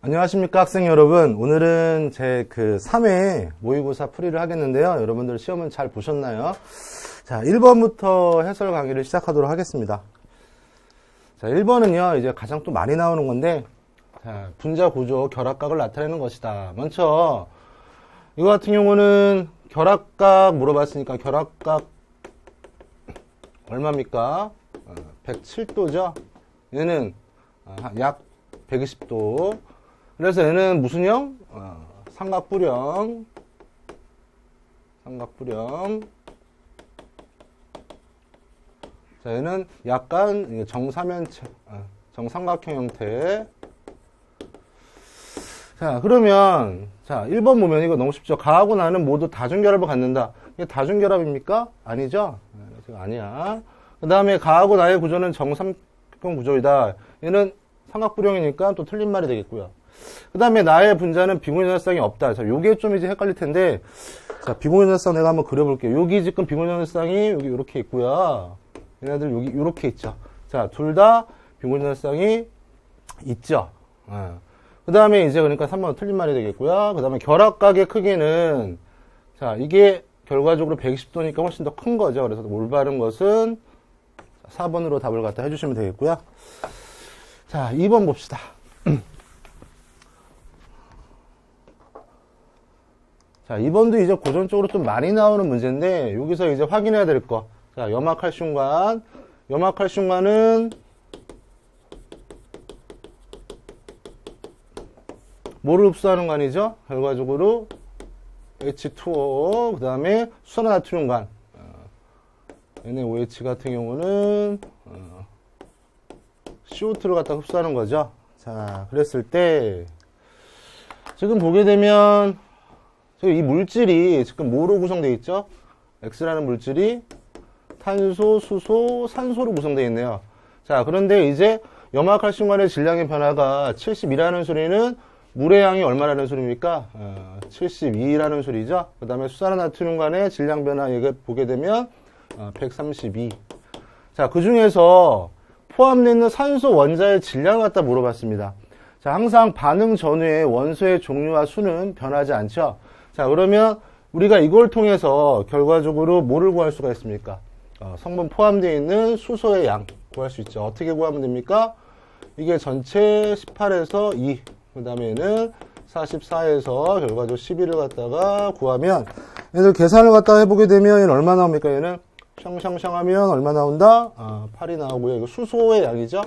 안녕하십니까 학생 여러분. 오늘은 제 3회 모의고사 풀이를 하겠는데요. 여러분들 시험은 잘 보셨나요? 자, 1번부터 해설 강의를 시작하도록 하겠습니다. 자, 1번은요, 이제 가장 또 많이 나오는 건데, 자, 분자 구조 결합각을 나타내는 것이다. 먼저, 이거 같은 경우는 결합각 물어봤으니까 결합각 얼마입니까? 107도죠? 얘는 약 120도. 그래서 얘는 무슨 형? 삼각부령. 자, 얘는 약간 정사면체, 정삼각형 형태. 자, 그러면, 자, 1번 보면 이거 너무 쉽죠? 가하고 나는 모두 다중결합을 갖는다. 이게 다중결합입니까? 아니죠? 아니야. 그 다음에 가하고 나의 구조는 정삼각형 구조이다. 얘는 삼각부령이니까 또 틀린 말이 되겠고요. 그 다음에 나의 분자는 비공유전화성이 없다. 자, 요게 좀 이제 헷갈릴 텐데, 자, 비공유전화성 내가 한번 그려볼게요. 여기 지금 비공유전화성이 여기 이렇게 있고요. 얘네들 여기 이렇게 있죠. 자, 둘 다 비공유전화성이 있죠. 그 다음에 이제 그러니까 3번 틀린 말이 되겠고요. 그 다음에 결합각의 크기는, 자, 이게 결과적으로 120도니까 훨씬 더 큰 거죠. 그래서 올바른 것은 4번으로 답을 갖다 해주시면 되겠고요. 자, 2번 봅시다. 자, 2번도 이제 고전적으로 좀 많이 나오는 문제인데, 여기서 이제 확인해야 될 거. 자, 염화칼슘관. 염화칼슘관은 뭐를 흡수하는 관이죠? 결과적으로 H2O, 그 다음에 수산화나트륨관. NaOH 같은 경우는 CO2를 갖다 흡수하는 거죠. 자, 그랬을 때, 지금 보게 되면, 이 물질이 지금 뭐로 구성되어 있죠? X라는 물질이 탄소, 수소, 산소로 구성되어 있네요. 자, 그런데 이제 염화칼슘관의 질량의 변화가 72라는 소리는 물의 양이 얼마라는 소리입니까? 72라는 소리죠. 그 다음에 수산화나트륨관의 질량 변화 이거 보게 되면 132. 자, 그 중에서 포함되어 있는 산소 원자의 질량을 갖다 물어봤습니다. 자, 항상 반응 전후에 원소의 종류와 수는 변하지 않죠. 자, 그러면 우리가 이걸 통해서 결과적으로 뭐를 구할 수가 있습니까? 성분 포함되어 있는 수소의 양 구할 수 있죠. 어떻게 구하면 됩니까? 이게 전체 18에서 2, 그 다음에 얘는 44에서 결과적으로 11을 갖다가 구하면, 얘들 계산을 갖다가 해보게 되면 얘는 얼마 나옵니까? 얘는 샹샹샹 하면 얼마 나온다? 8이 나오고요. 이거 수소의 양이죠.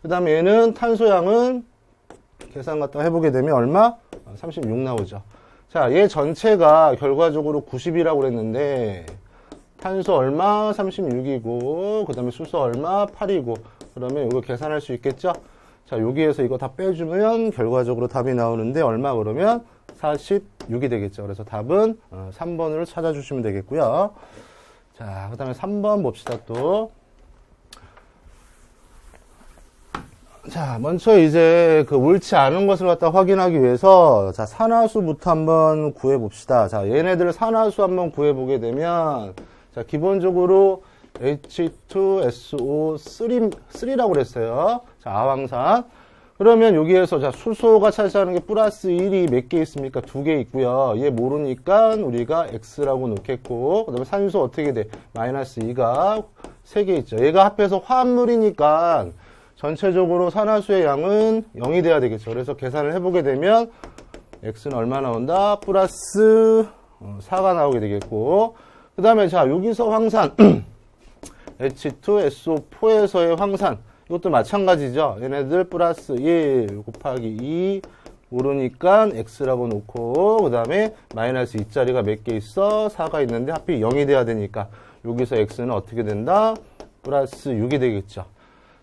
그 다음에 얘는 탄소양은 계산 갖다가 해보게 되면 얼마? 36 나오죠. 자, 얘 전체가 결과적으로 90이라고 그랬는데, 탄소 얼마? 36이고, 그 다음에 수소 얼마? 8이고, 그러면 이거 계산할 수 있겠죠? 자, 여기에서 이거 다 빼주면 결과적으로 답이 나오는데, 얼마 그러면? 46이 되겠죠. 그래서 답은 3번으로 찾아주시면 되겠고요. 자, 그 다음에 3번 봅시다, 또. 자, 먼저 이제 옳지 않은 것을 갖다 확인하기 위해서, 자, 산화수부터 한번 구해봅시다. 자, 얘네들 산화수 한번 구해보게 되면, 자, 기본적으로 H2SO3라고 그랬어요. 자, 아황산. 그러면 여기에서, 자, 수소가 차지하는 게 플러스 1이 몇 개 있습니까? 2개 있고요. 얘 모르니까 우리가 X라고 놓겠고, 그 다음에 산소 어떻게 돼? 마이너스 2가 3개 있죠. 얘가 합해서 화합물이니까, 전체적으로 산화수의 양은 0이 돼야 되겠죠. 그래서 계산을 해보게 되면 X는 얼마 나온다? 플러스 4가 나오게 되겠고, 그 다음에 자, 여기서 황산 H2SO4에서의 황산, 이것도 마찬가지죠. 얘네들 플러스 1 곱하기 2 모르니까 X라고 놓고, 그 다음에 마이너스 2짜리가 몇 개 있어? 4가 있는데 하필 0이 돼야 되니까 여기서 X는 어떻게 된다? 플러스 6이 되겠죠.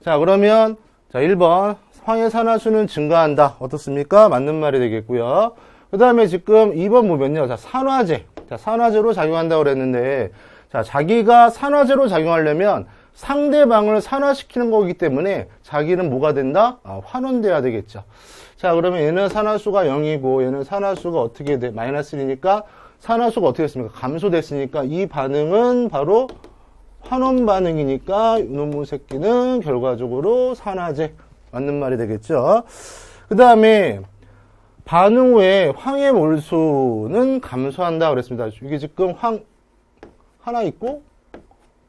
자, 그러면, 자, 1번. 황의 산화수는 증가한다. 어떻습니까? 맞는 말이 되겠고요. 그 다음에 지금 2번 보면요. 자, 산화제. 자, 산화제로 작용한다고 그랬는데, 자, 자기가 산화제로 작용하려면 상대방을 산화시키는 거기 때문에 자기는 뭐가 된다? 환원돼야 되겠죠. 자, 그러면 얘는 산화수가 0이고, 얘는 산화수가 어떻게 돼? 마이너스 1이니까 산화수가 어떻게 됐습니까? 감소됐으니까 이 반응은 바로 환원 반응이니까 이놈의 새끼는 결과적으로 산화제 맞는 말이 되겠죠. 그 다음에 반응 후에 황의 몰수는 감소한다 그랬습니다. 이게 지금 하나 있고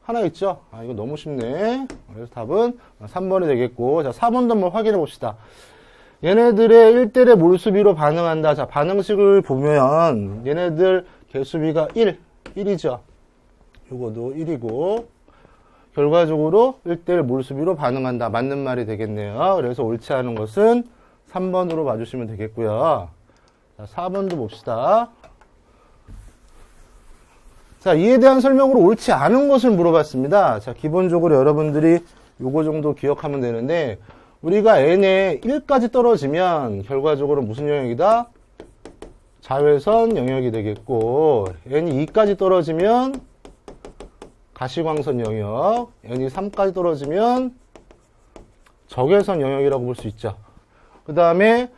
하나 있죠? 이거 너무 쉽네. 그래서 답은 3번이 되겠고, 자, 4번도 한번 확인해 봅시다. 얘네들의 1대1의 몰수비로 반응한다. 자, 반응식을 보면 얘네들 개수비가 1이죠. 요거도 1이고, 결과적으로 1대1 몰수비로 반응한다. 맞는 말이 되겠네요. 그래서 옳지 않은 것은 3번으로 봐주시면 되겠고요. 자, 4번도 봅시다. 자, 이에 대한 설명으로 옳지 않은 것을 물어봤습니다. 자, 기본적으로 여러분들이 요거 정도 기억하면 되는데, 우리가 n에 1까지 떨어지면 결과적으로 무슨 영역이다? 자외선 영역이 되겠고, n이 2까지 떨어지면 가시광선 영역, n이 3까지 떨어지면 적외선 영역이라고 볼 수 있죠. 그 다음에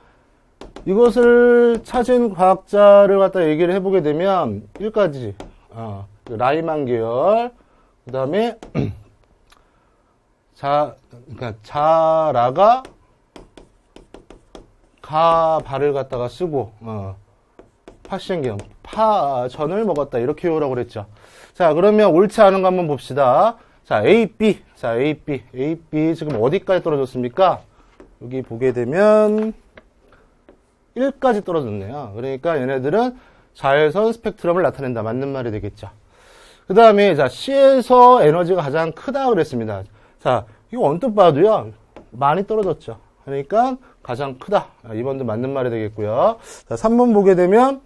이것을 찾은 과학자를 갖다 얘기를 해보게 되면 1까지 라이만 계열, 그 다음에 그러니까 자라가 가발을 갖다가 쓰고 파시행경 파전을 먹었다 이렇게 외우라고 그랬죠. 자, 그러면 옳지 않은 거 한번 봅시다. 자, A, B. 자, A, B 지금 어디까지 떨어졌습니까? 여기 보게 되면 1까지 떨어졌네요. 그러니까 얘네들은 자외선 스펙트럼을 나타낸다. 맞는 말이 되겠죠. 그 다음에 자, C에서 에너지가 가장 크다 그랬습니다. 자, 이거 언뜻 봐도요, 많이 떨어졌죠. 그러니까 가장 크다. 2번도 맞는 말이 되겠고요. 자, 3번 보게 되면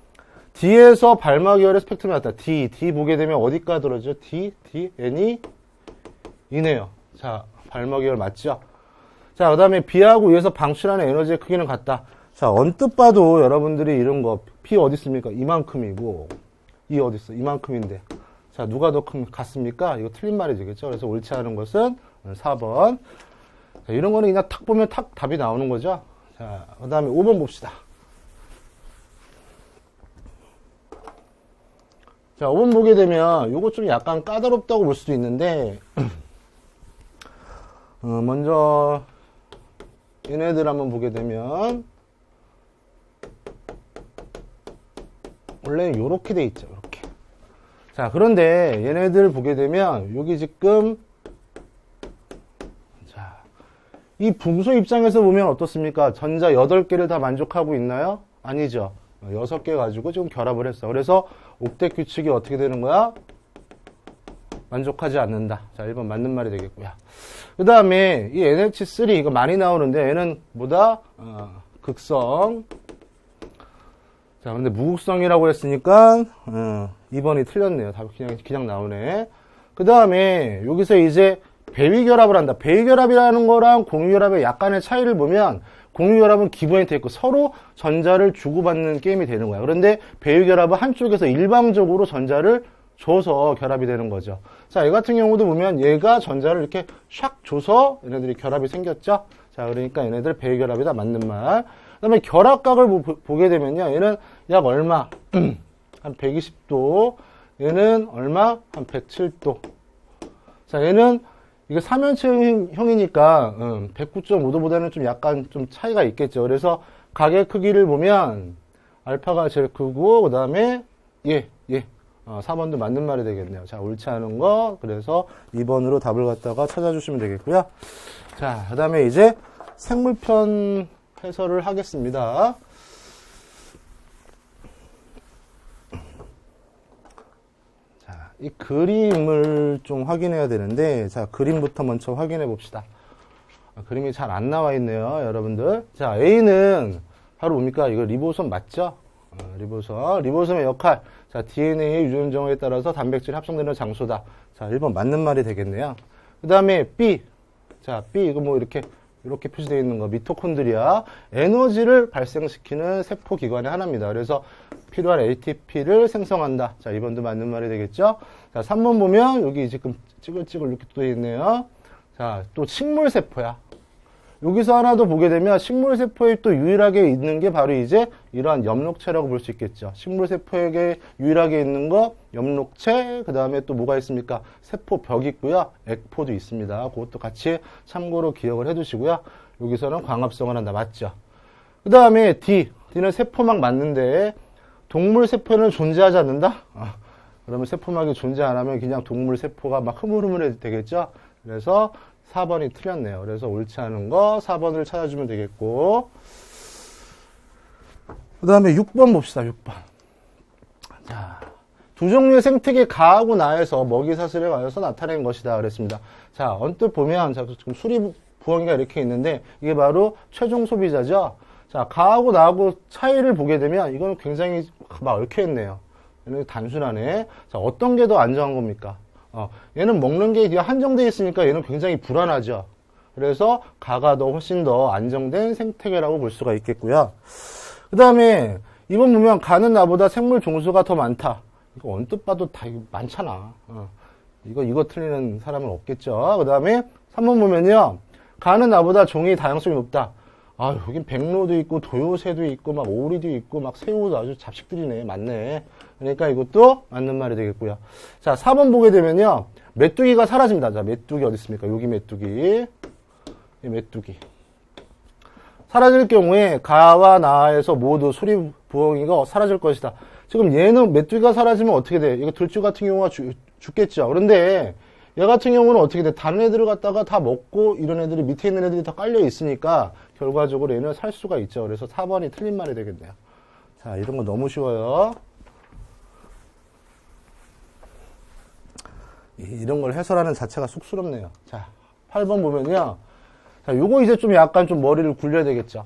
D에서 발막이열의 스펙트럼이 나왔다. D 보게 되면 어디까지 떨어지죠? N이 이네요. 자, 발막이열 맞죠? 자, 그 다음에 B하고 E에서 방출하는 에너지의 크기는 같다. 자, 언뜻 봐도 여러분들이 이런 거, P 어디 있습니까? 이만큼이고, E 어디 있어? 이만큼인데. 자, 누가 더 같습니까? 이거 틀린 말이 되겠죠? 그래서 옳지 않은 것은 4번. 자, 이런 거는 그냥 탁 보면 탁 답이 나오는 거죠? 자, 그 다음에 5번 봅시다. 자, 5번 보게 되면, 요거 좀 약간 까다롭다고 볼 수도 있는데, 먼저, 얘네들 한번 보게 되면, 원래 요렇게 돼 있죠, 요렇게. 자, 그런데 얘네들 보게 되면, 여기 지금, 자, 이 분소 입장에서 보면 어떻습니까? 전자 8개를 다 만족하고 있나요? 아니죠. 6개 가지고 지금 결합을 했어. 그래서 옥텟 규칙이 어떻게 되는 거야? 만족하지 않는다. 자, 1번 맞는 말이 되겠고요. 그 다음에 이 NH3 이거 많이 나오는데 얘는 뭐다? 극성. 자, 근데 무극성이라고 했으니까 2번이 틀렸네요. 답이 그냥 나오네. 그 다음에 여기서 이제 배위결합을 한다. 배위결합이라는 거랑 공유결합의 약간의 차이를 보면 공유결합은 기본이 돼 있고 서로 전자를 주고받는 게임이 되는 거야. 그런데 배위결합은 한쪽에서 일방적으로 전자를 줘서 결합이 되는 거죠. 자, 얘 같은 경우도 보면 얘가 전자를 이렇게 샥 줘서 얘네들이 결합이 생겼죠. 자, 그러니까 얘네들 배위결합이다. 맞는 말. 그 다음에 결합각을 보게 되면요. 얘는 약 얼마? 한 120도. 얘는 얼마? 한 107도. 자, 얘는 이게 3연체형이니까 109.5도보다는 좀 약간 좀 차이가 있겠죠. 그래서 각의 크기를 보면 알파가 제일 크고 그 다음에 4번도 맞는 말이 되겠네요. 자, 옳지 않은 거. 그래서 2번으로 답을 갖다가 찾아주시면 되겠고요. 자, 그 다음에 이제 생물편 해설을 하겠습니다. 이 그림을 좀 확인해야 되는데, 자, 그림부터 먼저 확인해 봅시다. 그림이 잘 안 나와 있네요, 여러분들. 자, A는 바로 뭡니까? 이거 리보솜 맞죠? 리보솜의 역할. 자, DNA의 유전 정화에 따라서 단백질이 합성되는 장소다. 자, 1번 맞는 말이 되겠네요. 그 다음에 B. 자, B, 이거 뭐 이렇게 표시되어 있는 거. 미토콘드리아. 에너지를 발생시키는 세포기관의 하나입니다. 그래서 필요한 ATP를 생성한다. 자, 2번도 맞는 말이 되겠죠? 자, 3번 보면 여기 지금 찌글찌글 이렇게 또 있네요. 자, 또 식물세포야. 여기서 하나 더 보게 되면 식물세포에 또 유일하게 있는 게 바로 이제 이러한 엽록체라고 볼 수 있겠죠. 식물세포에게 유일하게 있는 거 엽록체, 그 다음에 또 뭐가 있습니까? 세포벽이 있고요. 액포도 있습니다. 그것도 같이 참고로 기억을 해두시고요. 여기서는 광합성을 한다. 맞죠? 그 다음에 D는 세포막 맞는데 동물 세포는 존재하지 않는다? 그러면 세포막이 존재 안 하면 그냥 동물 세포가 막 흐물흐물해도 되겠죠? 그래서 4번이 틀렸네요. 그래서 옳지 않은 거 4번을 찾아주면 되겠고. 그 다음에 6번 봅시다. 6번. 자, 두 종류의 생태계 가하고 나에서 먹이 사슬에 가여서 나타낸 것이다 그랬습니다. 자, 언뜻 보면 자, 지금 수리 부엉이가 이렇게 있는데 이게 바로 최종 소비자죠. 자, 가하고 나하고 차이를 보게 되면 이건 굉장히 막 얽혀있네요. 얘는 단순하네. 자, 어떤 게 더 안정한 겁니까? 얘는 먹는 게 한정되어 있으니까 얘는 굉장히 불안하죠. 그래서 가가 더 훨씬 더 안정된 생태계라고 볼 수가 있겠고요. 그 다음에 이번 보면 가는 나보다 생물 종수가 더 많다. 이거 언뜻 봐도 다 많잖아. 이거 틀리는 사람은 없겠죠. 그 다음에 3번 보면요. 가는 나보다 종이 다양성이 높다. 여긴 백로도 있고 도요새도 있고 막 오리도 있고 막 새우도 아주 잡식들이네. 맞네. 그러니까 이것도 맞는 말이 되겠고요. 자, 4번 보게 되면요. 메뚜기가 사라집니다. 자, 메뚜기 어디 있습니까? 여기 메뚜기. 이 메뚜기. 사라질 경우에 가와 나에서 모두 수리 부엉이가 사라질 것이다. 지금 얘는 메뚜기가 사라지면 어떻게 돼? 이거 들쥐 같은 경우가 죽겠죠. 그런데 얘 같은 경우는 어떻게 돼? 다른 애들을 갖다가 다 먹고 이런 애들이 밑에 있는 애들이 다 깔려 있으니까 결과적으로 얘는 살 수가 있죠. 그래서 4번이 틀린 말이 되겠네요. 자, 이런 거 너무 쉬워요. 이런 걸 해설하는 자체가 쑥스럽네요. 자, 8번 보면요. 자, 요거 이제 좀 약간 좀 머리를 굴려야 되겠죠.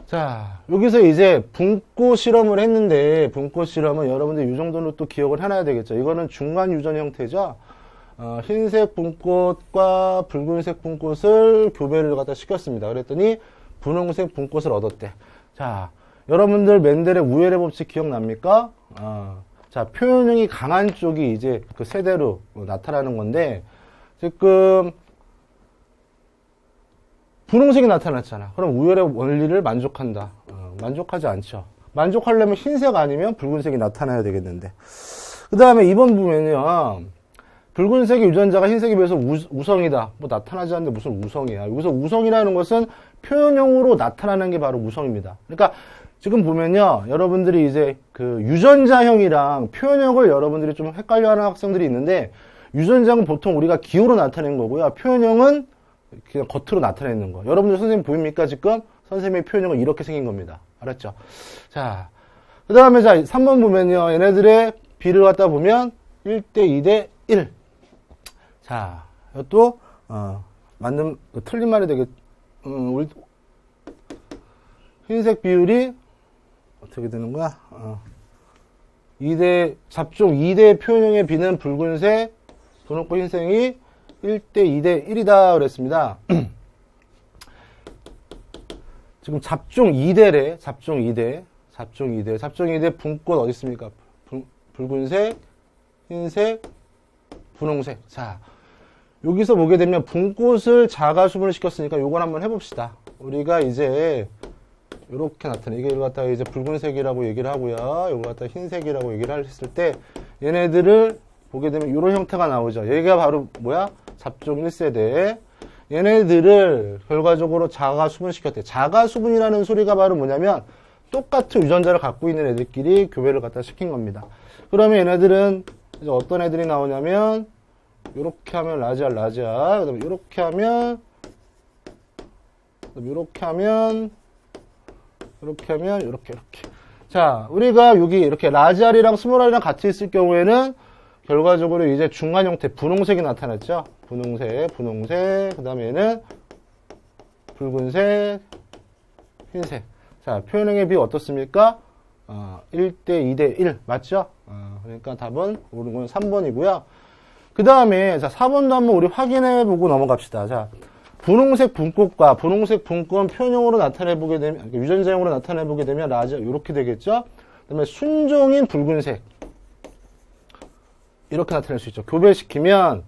자, 여기서 이제 분포 실험을 했는데, 분포 실험은 여러분들 이 정도로 또 기억을 해놔야 되겠죠. 이거는 중간 유전 형태죠. 흰색 분꽃과 붉은색 분꽃을 교배를 갖다 시켰습니다. 그랬더니 분홍색 분꽃을 얻었대. 자, 여러분들 멘델의 우열의 법칙 기억납니까? 자, 표현형이 강한 쪽이 이제 그 세대로 나타나는 건데, 지금 분홍색이 나타났잖아. 그럼 우열의 원리를 만족한다. 만족하지 않죠. 만족하려면 흰색 아니면 붉은색이 나타나야 되겠는데. 그 다음에 2번 보면요. 붉은색의 유전자가 흰색에 비해서 우성이다. 뭐 나타나지 않는데 무슨 우성이야. 여기서 우성이라는 것은 표현형으로 나타나는 게 바로 우성입니다. 그러니까 지금 보면요. 여러분들이 이제 그 유전자형이랑 표현형을 여러분들이 좀 헷갈려하는 학생들이 있는데, 유전자는 보통 우리가 기호로 나타내는 거고요. 표현형은 그냥 겉으로 나타내는 거. 여러분들 선생님 보입니까? 지금 선생님의 표현형은 이렇게 생긴 겁니다. 알았죠? 자, 그 다음에 자 3번 보면요. 얘네들의 비를 갖다 보면 1대 2대 1. 자, 이것도 맞는 틀린 말이 되겠. 흰색 비율이 어떻게 되는 거야? 잡종 2대 표현형의 비는 붉은색, 분홍빛 흰색이 1대 2대 1이다 그랬습니다. 지금 잡종 2대래. 잡종 2대 분꽃 어디 있습니까? 붉은색, 흰색, 분홍색. 자, 여기서 보게 되면 분꽃을 자가수분을 시켰으니까 요걸 한번 해봅시다. 우리가 이제 이렇게 나타내. 이걸 갖다가 이제 붉은색이라고 얘기를 하고요. 이걸 갖다가 흰색이라고 얘기를 했을 때 얘네들을 보게 되면 이런 형태가 나오죠. 얘가 바로 뭐야? 잡종 1세대. 얘네들을 결과적으로 자가수분시켰대. 자가수분이라는 소리가 바로 뭐냐면 똑같은 유전자를 갖고 있는 애들끼리 교배를 갖다 시킨 겁니다. 그러면 얘네들은 이제 어떤 애들이 나오냐면 이렇게 하면 라지알, 그 다음에 이렇게 하면 이렇게. 자, 우리가 여기 이렇게 라지알이랑 스몰알이랑 같이 있을 경우에는 결과적으로 이제 중간 형태 분홍색이 나타났죠. 분홍색. 그 다음에 얘는 붉은색, 흰색. 자, 표현형의 비 어떻습니까? 1대 2대 1 맞죠? 그러니까 답은 옳은 건 3번이고요. 그 다음에 자 4번도 한번 우리 확인해 보고 넘어갑시다. 자, 분홍색 분꽃과 분홍색 분꽃 표현형으로 나타내 보게 되면 유전자형으로 나타내 보게 되면 라지 이렇게 되겠죠. 그다음에 순종인 붉은색 이렇게 나타낼 수 있죠. 교배시키면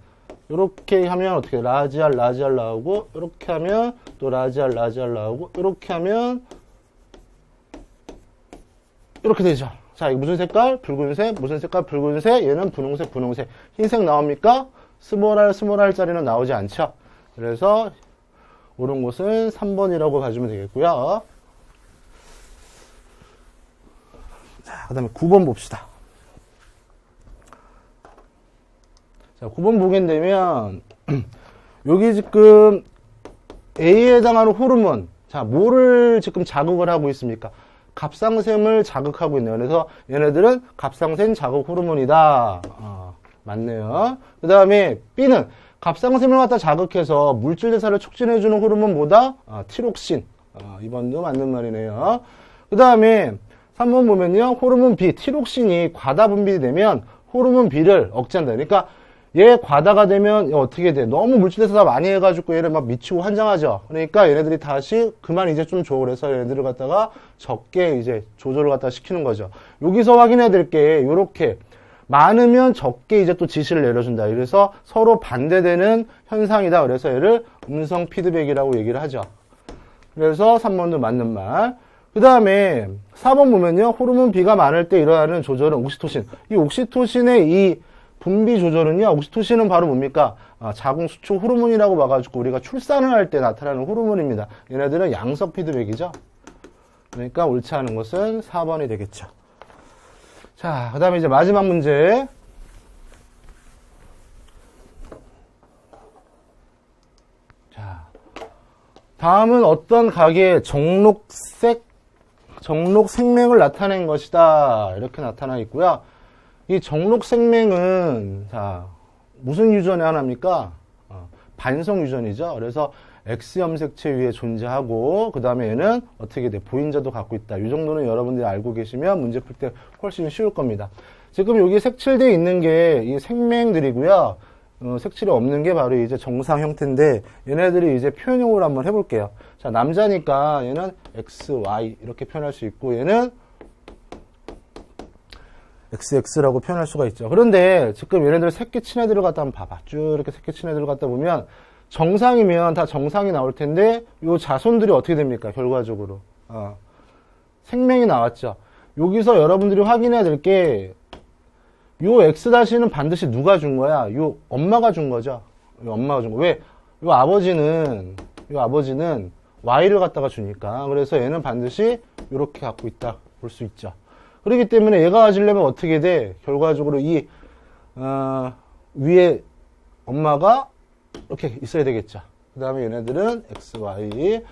이렇게 하면 어떻게 라지알 나오고 이렇게 하면 또 라지알 나오고 이렇게 하면 이렇게 되죠. 자, 이거 무슨 색깔? 붉은색. 무슨 색깔? 붉은색. 얘는 분홍색. 흰색 나옵니까? 스몰알짜리는 나오지 않죠. 그래서 옳은 곳은 3번이라고 봐주면 되겠고요. 그 다음에 9번 봅시다. 자, 9번 보게 되면, 여기 지금 A에 해당하는 호르몬, 자, 뭐를 지금 자극을 하고 있습니까? 갑상샘을 자극하고 있네요. 그래서 얘네들은 갑상샘 자극 호르몬이다. 맞네요. 그 다음에 B는 갑상샘을 갖다 자극해서 물질 대사를 촉진해주는 호르몬 뭐다? 티록신. 이번도 맞는 말이네요. 그 다음에 3번 보면요. 호르몬 B, 티록신이 과다 분비되면 호르몬 B를 억제한다. 그러니까 얘 과다가 되면 어떻게 돼? 너무 물질 대사 많이 해가지고 얘를 막 미치고 환장하죠. 그러니까 얘네들이 다시 그만 이제 좀 줘. 그래서 얘네들을 갖다가 적게 이제 조절을 갖다 시키는 거죠. 여기서 확인해야 될 게 요렇게 많으면 적게 이제 또 지시를 내려준다. 그래서 서로 반대되는 현상이다. 그래서 얘를 음성 피드백이라고 얘기를 하죠. 그래서 3번도 맞는 말. 그 다음에 4번 보면요. 호르몬 B가 많을 때 일어나는 조절은 옥시토신. 이 옥시토신의 이 분비 조절은요. 옥시토신은 바로 뭡니까? 자궁 수축 호르몬이라고 봐가지고 우리가 출산을 할 때 나타나는 호르몬입니다. 얘네들은 양석 피드백이죠. 그러니까 옳지 않은 것은 4번이 되겠죠. 자, 그 다음에 이제 마지막 문제. 자, 다음은 어떤 각의 정록 생명을 나타낸 것이다. 이렇게 나타나 있고요. 이 정록 생명은, 자, 무슨 유전의 하나입니까? 반성 유전이죠. 그래서 X염색체 위에 존재하고, 그 다음에 얘는 어떻게 돼? 보인자도 갖고 있다. 이 정도는 여러분들이 알고 계시면 문제 풀 때 훨씬 쉬울 겁니다. 지금 여기 색칠되어 있는 게 이 생명들이고요. 색칠이 없는 게 바로 이제 정상 형태인데, 얘네들이 이제 표현용으로 한번 해볼게요. 자, 남자니까 얘는 X, Y 이렇게 표현할 수 있고, 얘는 XX라고 표현할 수가 있죠. 그런데 지금 얘네들 새끼 친애들을 갖다 한번 봐봐. 쭉 이렇게 새끼 친애들을 갖다 보면 정상이면 다 정상이 나올 텐데 요 자손들이 어떻게 됩니까? 결과적으로. 생명이 나왔죠. 여기서 여러분들이 확인해야 될 게 요 X-는 반드시 누가 준 거야? 요 엄마가 준 거죠. 요 엄마가 준 거. 왜? 요 아버지는 Y를 갖다가 주니까. 그래서 얘는 반드시 이렇게 갖고 있다. 볼 수 있죠. 그렇기 때문에 얘가 가지려면 어떻게 돼? 결과적으로 이 위에 엄마가 이렇게 있어야 되겠죠. 그 다음에 얘네들은 X, Y.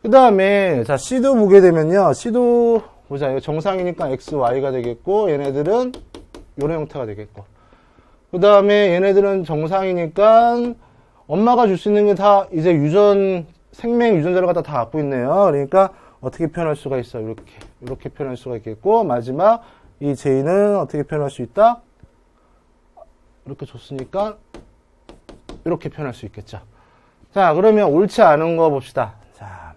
그 다음에 자 C도 보게 되면요. C도 보자. 이거 정상이니까 X, Y가 되겠고 얘네들은 이런 형태가 되겠고. 그 다음에 얘네들은 정상이니까 엄마가 줄 수 있는 게 다 이제 생명 유전자를 갖다 다 갖고 있네요. 그러니까 어떻게 표현할 수가 있어? 이렇게 표현할 수가 있겠고, 마지막, 이 J는 어떻게 표현할 수 있다? 이렇게 줬으니까, 이렇게 표현할 수 있겠죠. 자, 그러면 옳지 않은 거 봅시다. 자,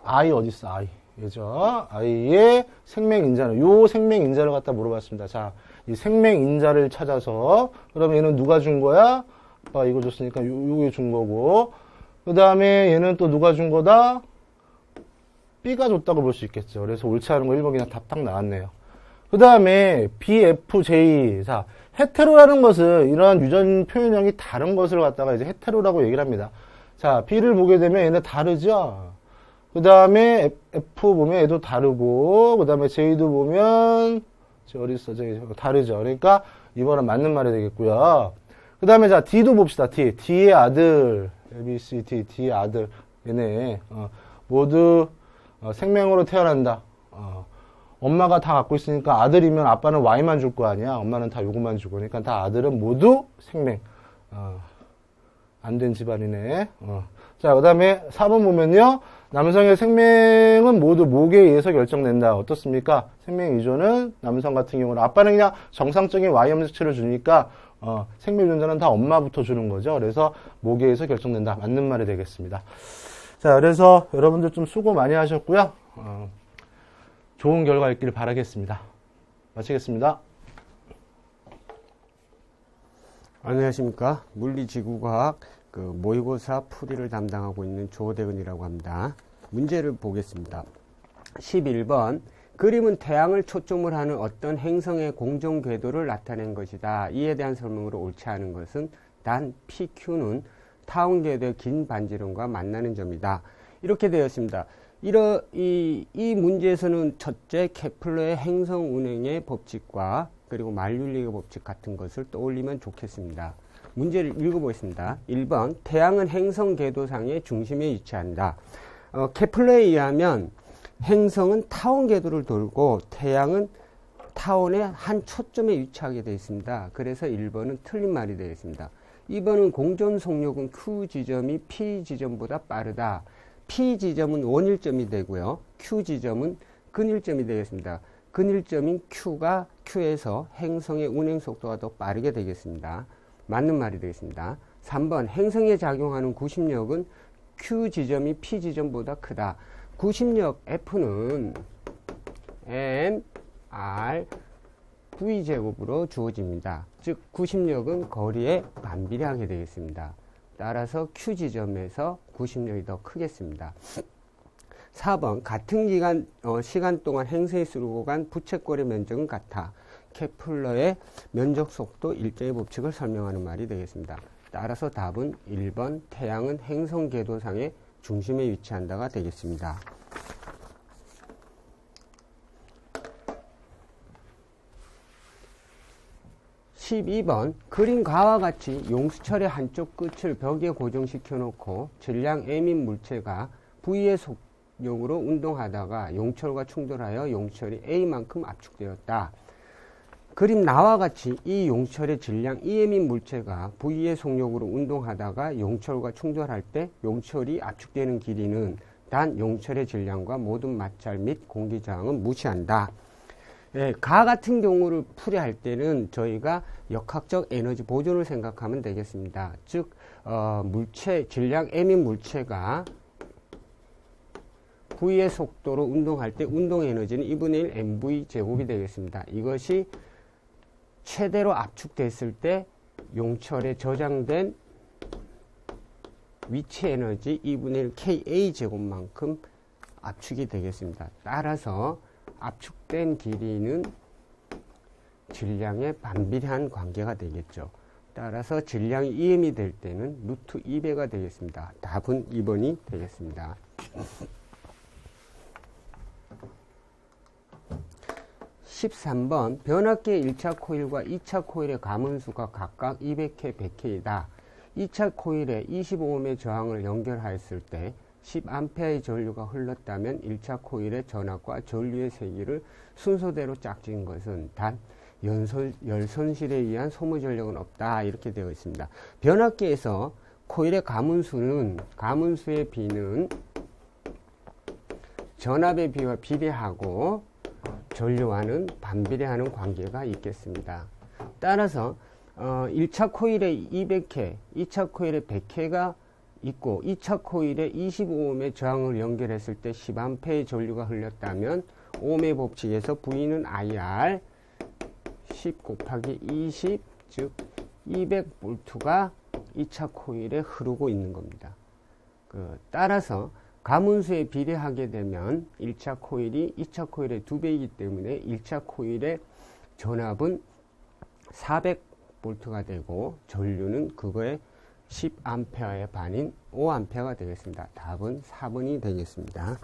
I 어딨어? I. 얘죠. I의 생명인자는, 요 생명인자를 갖다 물어봤습니다. 자, 이 생명인자를 찾아서, 그러면 얘는 누가 준 거야? 아빠 이거 줬으니까 요게 준 거고, 그 다음에 얘는 또 누가 준 거다? B가 줬다고 볼 수 있겠죠. 그래서 옳지 않은 거 1번 그냥 답 딱 나왔네요. 그 다음에 BFJ. 자, 헤테로라는 것은 이러한 유전 표현형이 다른 것을 갖다가 이제 헤테로라고 얘기를 합니다. 자, B를 보게 되면 얘는 다르죠. 그 다음에 F 보면 얘도 다르고, 그 다음에 J도 보면, 어디 있어? 저기 다르죠. 그러니까 이번은 맞는 말이 되겠고요. 그 다음에 자, D도 봅시다. D의 아들. ABCD, D의 아들. 얘네, 모두 생명으로 태어난다. 엄마가 다 갖고 있으니까 아들이면 아빠는 Y만 줄 거 아니야. 엄마는 다 요것만 주고. 그러니까 다 아들은 모두 생명. 안 된 집안이네. 자, 그 다음에 4번 보면요. 남성의 생명은 모두 목에 의해서 결정된다. 어떻습니까? 생명 유전은 남성 같은 경우는 아빠는 그냥 정상적인 Y염색체를 주니까 생명 유전자는 다 엄마부터 주는 거죠. 그래서 목에 의해서 결정된다. 맞는 말이 되겠습니다. 자, 그래서 여러분들 좀 수고 많이 하셨고요. 좋은 결과 있기를 바라겠습니다. 마치겠습니다. 안녕하십니까. 물리지구과학 모의고사 풀이를 담당하고 있는 조대근이라고 합니다. 문제를 보겠습니다. 11번. 그림은 태양을 초점을 하는 어떤 행성의 공정 궤도를 나타낸 것이다. 이에 대한 설명으로 옳지 않은 것은 단 PQ는 타원 궤도의 긴 반지름과 만나는 점이다. 이렇게 되어 있습니다. 이 문제에서는 첫째 케플러의 행성 운행의 법칙과 그리고 만륜리의 법칙 같은 것을 떠올리면 좋겠습니다. 문제를 읽어보겠습니다. 1번 태양은 행성 궤도상의 중심에 위치한다. 케플러에 의하면 행성은 타원 궤도를 돌고 태양은 타원의 한 초점에 위치하게 되어 있습니다. 그래서 1번은 틀린 말이 되겠습니다. 2번은 공전 속력은 Q 지점이 P 지점보다 빠르다. P 지점은 원일점이 되고요. Q 지점은 근일점이 되겠습니다. 근일점인 Q에서 행성의 운행 속도가 더 빠르게 되겠습니다. 맞는 말이 되겠습니다. 3번 행성에 작용하는 구심력은 Q 지점이 P 지점보다 크다. 구심력 F는 M, R, V 제곱으로 주어집니다. 즉 구심력은 거리에 반비례하게 되겠습니다. 따라서 Q 지점에서 구심력이 더 크겠습니다. 4번 같은 시간 동안 행성이 쓰고 간 부채꼴의 면적은 같아. 케플러의 면적 속도 일정의 법칙을 설명하는 말이 되겠습니다. 따라서 답은 1번 태양은 행성 궤도상의 중심에 위치한다가 되겠습니다. 12번 그림과와 같이 용수철의 한쪽 끝을 벽에 고정시켜 놓고 질량 M인 물체가 V의 속력으로 운동하다가 용철과 충돌하여 용철이 A만큼 압축되었다. 그림 나와 같이 이 용철의 질량 EM인 물체가 V의 속력으로 운동하다가 용철과 충돌할 때 용철이 압축되는 길이는 단 용철의 질량과 모든 마찰 및 공기저항은 무시한다. 예, 가 같은 경우를 풀이할 때는 저희가 역학적 에너지 보존을 생각하면 되겠습니다. 즉 물체 질량 M인 물체가 V의 속도로 운동할 때 운동 에너지는 2분의 1 mv 제곱이 되겠습니다. 이것이 최대로 압축됐을 때 용철에 저장된 위치 에너지 2분의 1 ka 제곱만큼 압축이 되겠습니다. 따라서 압축된 길이는 질량에 반비례한 관계가 되겠죠. 따라서 질량이 EM이 될 때는 루트 2배가 되겠습니다. 답은 2번이 되겠습니다. 13번 변압기의 1차 코일과 2차 코일의 가문수가 각각 200회, 100회이다. 2차 코일에 25ohm의 저항을 연결하였을 때 10A의 전류가 흘렀다면 1차 코일의 전압과 전류의 세기를 순서대로 짝진 것은 단 열손실에 의한 소모 전력은 없다. 이렇게 되어 있습니다. 변압기에서 코일의 가문수의 비는 전압의 비와 비례하고 전류와는 반비례하는 관계가 있겠습니다. 따라서 1차 코일에 200회, 2차 코일에 100회가 있고 2차 코일에 25ohm의 저항을 연결했을 때 10A의 전류가 흘렸다면 ohm의 법칙에서 V는 IR 10 곱하기 20, 즉 200V가 2차 코일에 흐르고 있는 겁니다. 따라서 가문수에 비례하게 되면 1차 코일이 2차 코일의 2배이기 때문에 1차 코일의 전압은 400V가 되고 전류는 그거의 10A의 반인 5A가 되겠습니다. 답은 4번이 되겠습니다.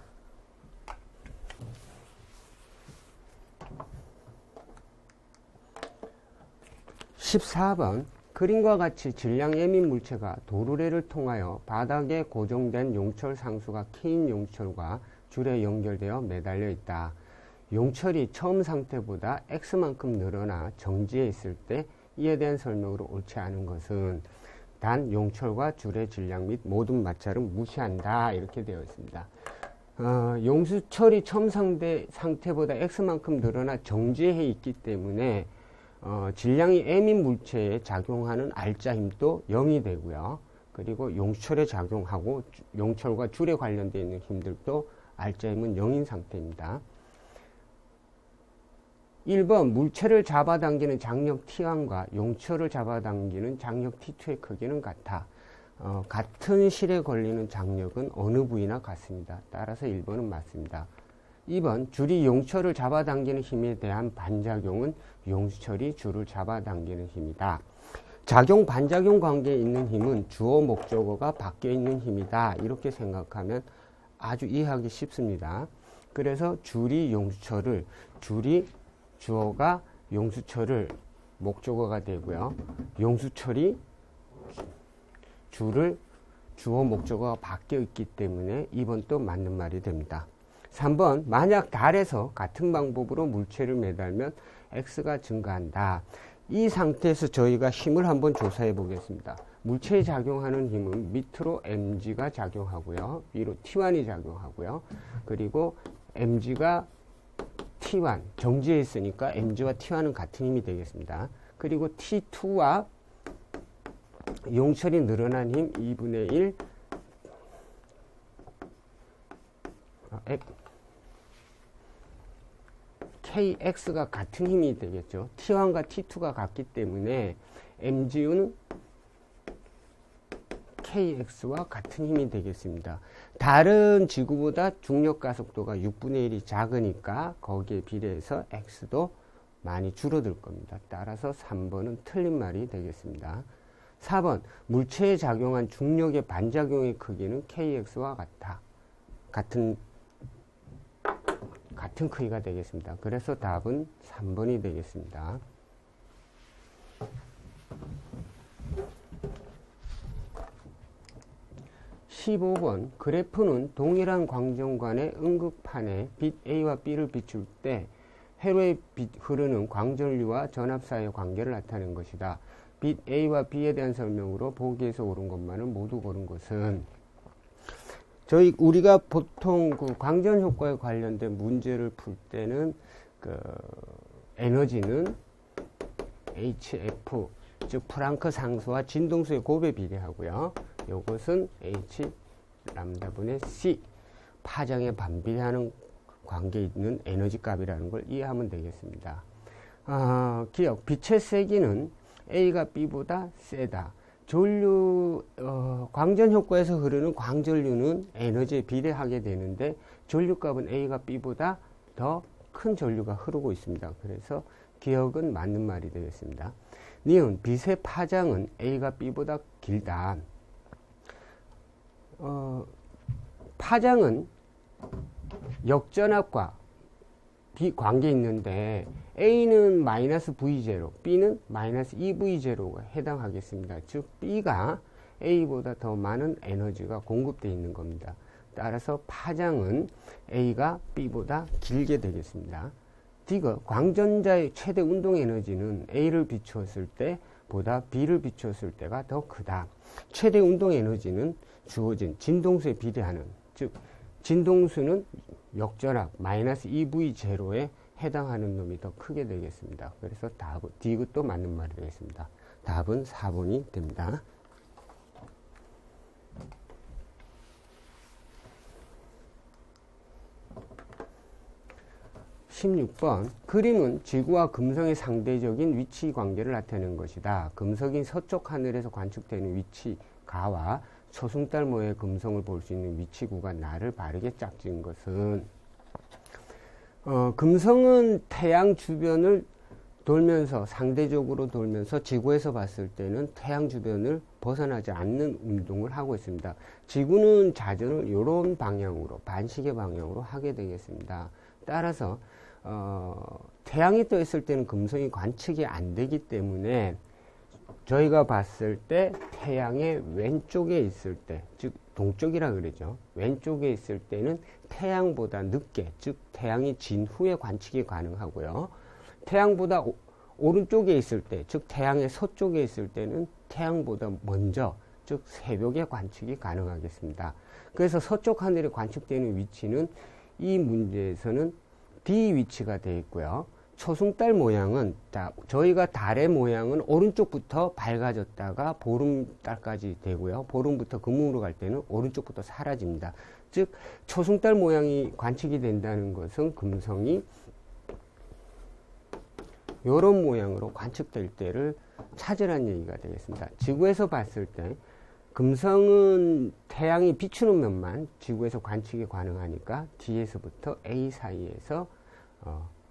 14번 그림과 같이 질량 M인 물체가 도르래를 통하여 바닥에 고정된 용철 상수가 K인 용철과 줄에 연결되어 매달려 있다. 용철이 처음 상태보다 X만큼 늘어나 정지해 있을 때 이에 대한 설명으로 옳지 않은 것은 단 용철과 줄의 질량 및 모든 마찰은 무시한다. 이렇게 되어 있습니다. 용수철이 처음 상태보다 X만큼 늘어나 정지해 있기 때문에 질량이 M인 물체에 작용하는 R자 힘도 0이 되고요. 그리고 용철에 작용하고 용철과 줄에 관련되어 있는 힘들도 R자 힘은 0인 상태입니다. 1번 물체를 잡아당기는 장력 T1과 용철을 잡아당기는 장력 T2의 크기는 같아. 같은 실에 걸리는 장력은 어느 부위나 같습니다. 따라서 1번은 맞습니다. 2번 줄이 용철을 잡아당기는 힘에 대한 반작용은 용수철이 줄을 잡아당기는 힘이다. 작용 반작용 관계에 있는 힘은 주어 목적어가 바뀌어 있는 힘이다. 이렇게 생각하면 아주 이해하기 쉽습니다. 그래서 줄이 용수철을, 줄이 주어가 용수철을 목적어가 되고요. 용수철이 줄을 주어 목적어가 바뀌어 있기 때문에 2번도 맞는 말이 됩니다. 3번, 만약 달에서 같은 방법으로 물체를 매달면 X가 증가한다. 이 상태에서 저희가 힘을 한번 조사해 보겠습니다. 물체에 작용하는 힘은 밑으로 mg가 작용하고요. 위로 t1이 작용하고요. 그리고 mg가 t1, 정지해 있으니까 mg와 t1은 같은 힘이 되겠습니다. 그리고 t2와 용철이 늘어난 힘 2분의 1 kx가 같은 힘이 되겠죠. t1과 t2가 같기 때문에 mg는 kx와 같은 힘이 되겠습니다. 달은 지구보다 중력 가속도가 6분의 1이 작으니까 거기에 비례해서 x도 많이 줄어들 겁니다. 따라서 3번은 틀린 말이 되겠습니다. 4번, 물체에 작용한 중력의 반작용의 크기는 kx와 같은 크기가 되겠습니다. 그래서 답은 3번이 되겠습니다. 15번, 그래프는 동일한 광정관의 음극판에 빛 A와 B를 비출 때 회로에 흐르는 광전류와 전압 사이의 관계를 나타낸 것이다. 빛 A와 B에 대한 설명으로 보기에서 옳은 것만은 모두 고른 것은, 우리가 보통 그 광전 효과에 관련된 문제를 풀 때는 에너지는 HF, 즉 프랑크 상수와 진동수의 곱에 비례하고요. 이것은 H 람다분의 C, 파장에 반비례하는 관계에 있는 에너지 값이라는 걸 이해하면 되겠습니다. 기억, 빛의 세기는 A가 B보다 세다. 광전 효과에서 흐르는 광전류는 에너지에 비례하게 되는데 전류값은 A가 B보다 더 큰 전류가 흐르고 있습니다. 그래서 기억은 맞는 말이 되겠습니다. 니은, 빛의 파장은 A가 B보다 길다. 파장은 역전압과 관계 있는데 A는 마이너스 V0, B는 마이너스 2V0가 해당하겠습니다. 즉 B가 A보다 더 많은 에너지가 공급되어 있는 겁니다. 따라서 파장은 A가 B보다 길게 되겠습니다. 디귿, 광전자의 최대 운동 에너지는 A를 비추었을 때보다 B를 비추었을 때가 더 크다. 최대 운동 에너지는 주어진 진동수에 비례하는, 즉 진동수는 역전압 마이너스 2V0에 해당하는 놈이 더 크게 되겠습니다. 그래서 답은 디귿도 맞는 말이 되겠습니다. 답은 4번이 됩니다. 16번, 그림은 지구와 금성의 상대적인 위치 관계를 나타내는 것이다. 금석인 서쪽 하늘에서 관측되는 위치가와 초승달 모의 금성을 볼 수 있는 위치구가 나를 바르게 짝지은 것은, 금성은 태양 주변을 돌면서, 상대적으로 돌면서 지구에서 봤을 때는 태양 주변을 벗어나지 않는 운동을 하고 있습니다. 지구는 자전을 이런 방향으로, 반시계 방향으로 하게 되겠습니다. 따라서 태양이 떠 있을 때는 금성이 관측이 안 되기 때문에 저희가 봤을 때 태양의 왼쪽에 있을 때, 즉 동쪽이라 그러죠. 왼쪽에 있을 때는 태양보다 늦게, 즉 태양이 진 후에 관측이 가능하고요. 태양보다 오른쪽에 있을 때, 즉 태양의 서쪽에 있을 때는 태양보다 먼저, 즉 새벽에 관측이 가능하겠습니다. 그래서 서쪽 하늘에 관측되는 위치는 이 문제에서는 D 위치가 되어 있고요. 초승달 모양은, 저희가 달의 모양은 오른쪽부터 밝아졌다가 보름달까지 되고요. 보름부터 금음으로 갈 때는 오른쪽부터 사라집니다. 즉 초승달 모양이 관측이 된다는 것은 금성이 이런 모양으로 관측될 때를 찾으라는 얘기가 되겠습니다. 지구에서 봤을 때 금성은 태양이 비추는 면만 지구에서 관측이 가능하니까 D에서부터 A 사이에서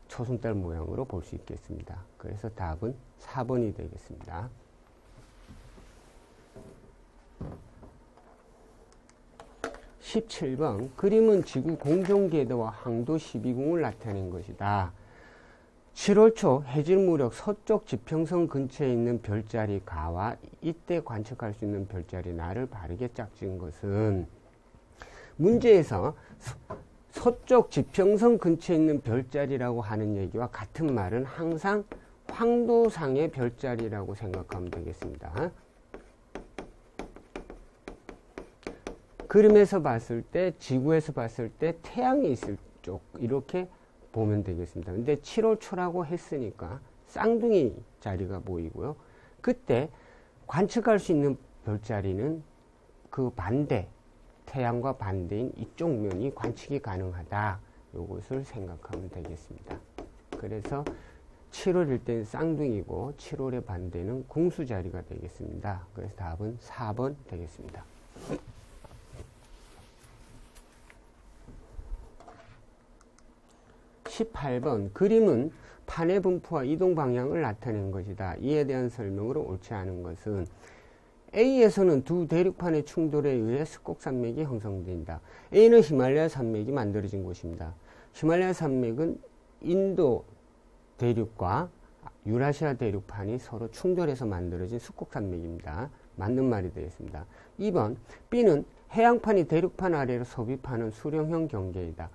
초승달 모양으로 볼 수 있겠습니다. 그래서 답은 4번이 되겠습니다. 17번 그림은 지구 공전궤도와 항도 12궁을 나타낸 것이다. 7월 초 해질 무렵 서쪽 지평선 근처에 있는 별자리 가와 이때 관측할 수 있는 별자리 나를 바르게 짝지은 것은 문제에서 서쪽 지평선 근처에 있는 별자리라고 하는 얘기와 같은 말은 항상 황도상의 별자리라고 생각하면 되겠습니다. 그림에서 봤을 때, 지구에서 봤을 때 태양이 있을 쪽 이렇게 보면 되겠습니다. 근데 7월 초라고 했으니까 쌍둥이 자리가 보이고요. 그때 관측할 수 있는 별자리는 그 반대, 태양과 반대인 이쪽 면이 관측이 가능하다. 이것을 생각하면 되겠습니다. 그래서 7월일 때는 쌍둥이고 7월의 반대는 궁수 자리가 되겠습니다. 그래서 답은 4번 되겠습니다. 18번 그림은 판의 분포와 이동 방향을 나타낸 것이다. 이에 대한 설명으로 옳지 않은 것은 A에서는 두 대륙판의 충돌에 의해 습곡산맥이 형성된다. A는 히말라야 산맥이 만들어진 곳입니다. 히말라야 산맥은 인도 대륙과 유라시아 대륙판이 서로 충돌해서 만들어진 습곡산맥입니다. 맞는 말이 되겠습니다. 2번 B는 해양판이 대륙판 아래로 섭입하는 수령형 경계이다.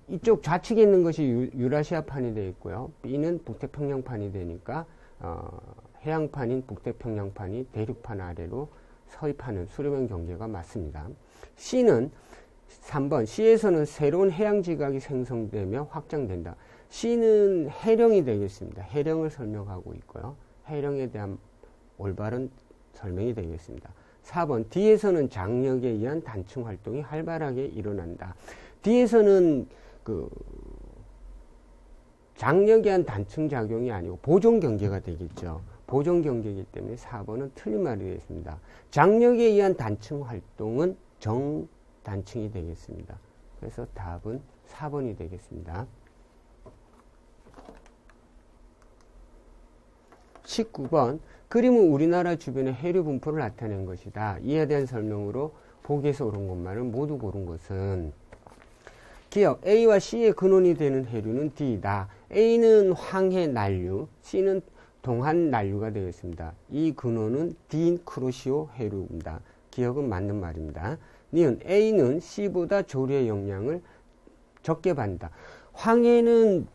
이쪽 좌측에 있는 것이 유라시아판이 되어 있고요. B는 북태평양판이 되니까 해양판인 북태평양판이 대륙판 아래로 서입하는 수령형 경계가 맞습니다. C는 3번 C에서는 새로운 해양지각이 생성되며 확장된다. C는 해령이 되겠습니다. 해령을 설명하고 있고요. 해령에 대한 올바른 설명이 되겠습니다. 4번 D에서는 장력에 의한 단층 활동이 활발하게 일어난다. D에서는 장력에 의한 단층 작용이 아니고 보존 경계가 되겠죠. 보존 경계이기 때문에 4번은 틀린 말이 되겠습니다. 장력에 의한 단층 활동은 정단층이 되겠습니다. 그래서 답은 4번이 되겠습니다. 19번 그림은 우리나라 주변의 해류 분포를 나타낸 것이다. 이에 대한 설명으로 보기에서 옳은 것만은 모두 고른 것은 기억 A와 C의 근원이 되는 해류는 D이다. A는 황해 난류, C는 동한 난류가 되겠습니다. 이 근원은 D인 크로시오 해류입니다. 기억은 맞는 말입니다. 니은 A는 C보다 조류의 영향을 적게 받는다. 황해는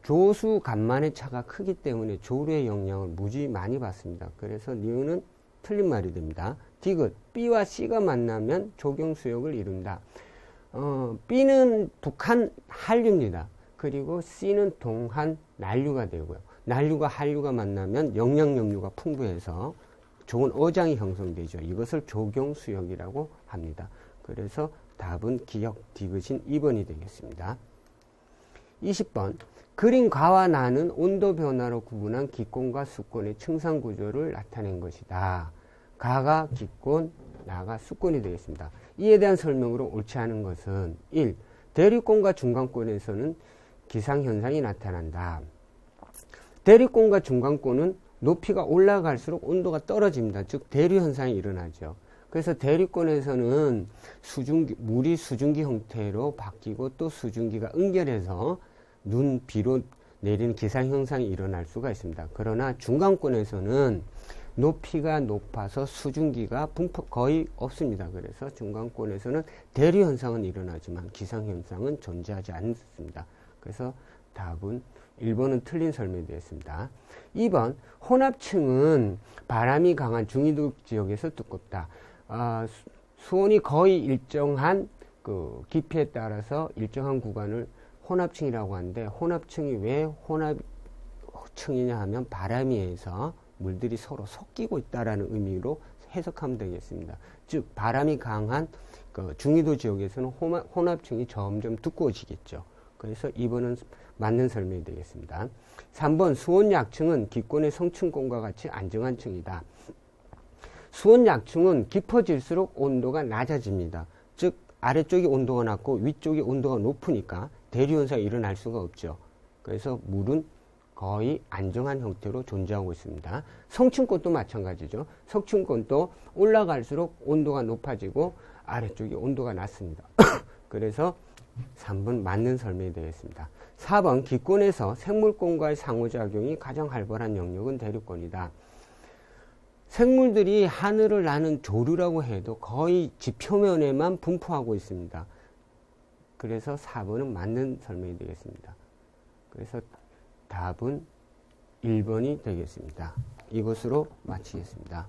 조수 간만의 차가 크기 때문에 조류의 영향을 무지 많이 받습니다. 그래서 니은은 틀린 말이 됩니다. 디귿 B와 C가 만나면 조경수역을 이룬다. B는 북한 한류입니다. 그리고 C는 동한 난류가 되고요. 난류가 한류가 만나면 영양염류가 풍부해서 좋은 어장이 형성되죠. 이것을 조경수역이라고 합니다. 그래서 답은 기역 디귿인 2번이 되겠습니다. 20번 그림 가와 나는 온도 변화로 구분한 기권과 수권의 층상 구조를 나타낸 것이다. 가가 기권, 나가 수권이 되겠습니다. 이에 대한 설명으로 옳지 않은 것은 1. 대륙권과 중간권에서는 기상현상이 나타난다. 대륙권과 중간권은 높이가 올라갈수록 온도가 떨어집니다. 즉 대류현상이 일어나죠. 그래서 대륙권에서는 물이 수증기 형태로 바뀌고 또 수증기가 응결해서 눈, 비로 내리는 기상현상이 일어날 수가 있습니다. 그러나 중간권에서는 높이가 높아서 수증기가 거의 없습니다. 그래서 중간권에서는 대류현상은 일어나지만 기상현상은 존재하지 않습니다. 그래서 답은 1번은 틀린 설명이 되었습니다. 2번 혼합층은 바람이 강한 중위도 지역에서 두껍다. 수온이 거의 일정한 깊이에 따라서 일정한 구간을 혼합층이라고 하는데 혼합층이 왜 혼합층이냐 하면 바람에 의해서 물들이 서로 섞이고 있다라는 의미로 해석하면 되겠습니다. 즉 바람이 강한 중위도 지역에서는 혼합층이 점점 두꺼워지겠죠. 그래서 2번은 맞는 설명이 되겠습니다. 3번 수온 약층은 기권의 성층권과 같이 안정한 층이다. 수온 약층은 깊어질수록 온도가 낮아집니다. 즉 아래쪽이 온도가 낮고 위쪽이 온도가 높으니까 대류현상이 일어날 수가 없죠. 그래서 물은 거의 안정한 형태로 존재하고 있습니다. 성층권도 마찬가지죠. 성층권도 올라갈수록 온도가 높아지고 아래쪽이 온도가 낮습니다. 그래서 3번 맞는 설명이 되겠습니다. 4번 기권에서 생물권과의 상호작용이 가장 활발한 영역은 대륙권이다. 생물들이 하늘을 나는 조류라고 해도 거의 지표면에만 분포하고 있습니다. 그래서 4번은 맞는 설명이 되겠습니다. 그래서 답은 1번이 되겠습니다. 이것으로 마치겠습니다.